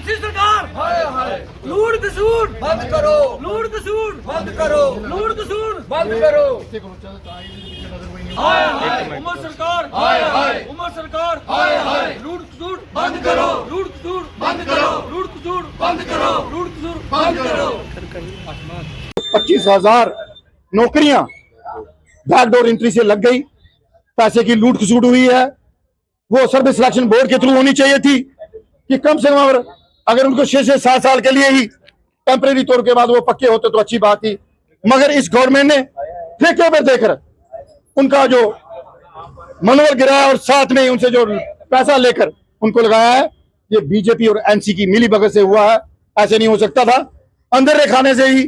पिछली सरकार हाय हाय लूट कसूर बंद करो, लूट कसूर बंद करो, लूट कसूर बंद करो। हाय हाय उमर सरकार हाय हाय उमर सरकार हाय हाय लूट कसूर बंद करो, लूट कसूर बंद करो, लूट कसूर बंद करो, लूट कसूर बंद करो। 25,000 नौकरियां बैकडोर एंट्री से लग गई, पैसे की लूट खसूट हुई है। वो सर्विस सिलेक्शन बोर्ड के थ्रू होनी चाहिए थी कि कम से कम अगर उनको 6 से 7 साल के लिए ही टेम्परेरी तौर के बाद वो पक्के होते तो अच्छी बात थी, मगर इस गवर्नमेंट ने ठेके पर देकर उनका जो मनोबल गिराया और साथ में उनसे जो पैसा लेकर उनको लगाया है, ये बीजेपी और एनसी की मिली भगत से हुआ है। ऐसे नहीं हो सकता था। अंदर खाने से ही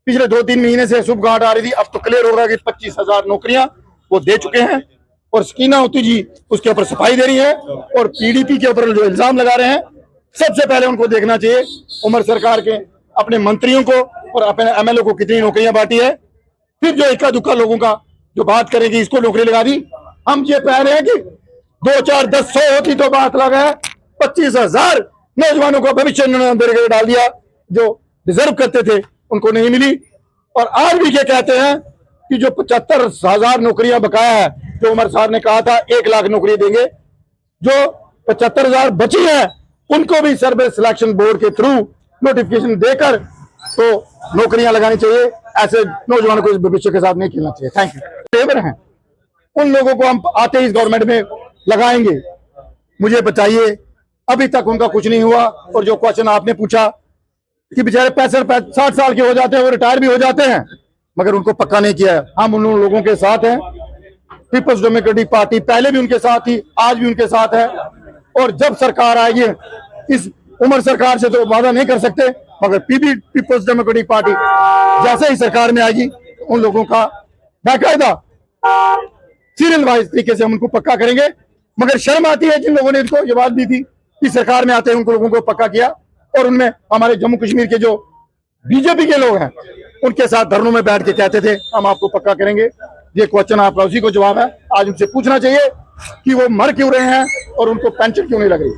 पिछले 2-3 महीने से शुभ गांठ आ रही थी, अब तो क्लियर हो रहा है कि 25,000 नौकरियां वो दे चुके हैं और सकीना होती जी उसके ऊपर सफाई दे रही है और पीडीपी के ऊपर जो इल्जाम लगा रहे हैं, सबसे पहले उनको देखना चाहिए उमर सरकार के अपने मंत्रियों को और अपने एमएलए को कितनी नौकरियां बांटी है। फिर जो इक्का दुक्का लोगों का जो बात करेंगे इसको नौकरी लगा दी। हम ये कह रहे हैं कि 2, 4, 10, 100 होती तो बात लगा है। 25,000 नौजवानों को भविष्य अंदर डाल दिया, जो डिजर्व करते थे उनको नहीं मिली। और आज भी ये कहते हैं कि जो 75,000 नौकरियां बकाया है, जो उमर साहब ने कहा था 1 लाख नौकरी देंगे, जो 75,000 बची है उनको भी सर्विस सिलेक्शन बोर्ड के थ्रू नोटिफिकेशन देकर तो नौकरियां लगानी चाहिए। ऐसे नौजवानों को इस भविष्य के साथ नहीं खेलना चाहिए। Thank you. लेबर हैं उन लोगों को हम आते ही इस गवर्नमेंट में लगाएंगे। मुझे बताइए, अभी तक उनका कुछ नहीं हुआ। और जो क्वेश्चन आपने पूछा कि बेचारे 65-60 साल के हो जाते हैं, वो रिटायर भी हो जाते हैं, मगर उनको पक्का नहीं किया है। हम उन लोगों के साथ हैं। पीपल्स डेमोक्रेटिक पार्टी पहले भी उनके साथ थी, आज भी उनके साथ है। और जब सरकार आएगी, इस उमर सरकार से तो वादा नहीं कर सकते, मगर पीपल्स डेमोक्रेटिक पार्टी जैसे ही सरकार में आएगी उन लोगों का बाकायदा सीरियल वाइज तरीके से हम उनको पक्का करेंगे। मगर शर्म आती है जिन लोगों ने इनको ये बात दी थी कि सरकार में आते हैं उनको लोगों को पक्का किया, और उनमें हमारे जम्मू कश्मीर के जो बीजेपी के लोग हैं उनके साथ धरनों में बैठ के कहते थे हम आपको पक्का करेंगे। ये क्वेश्चन आपका उसी को जवाब है। आज उनसे पूछना चाहिए कि वो मर क्यों रहे हैं और उनको पेंशन क्यों नहीं लग रही।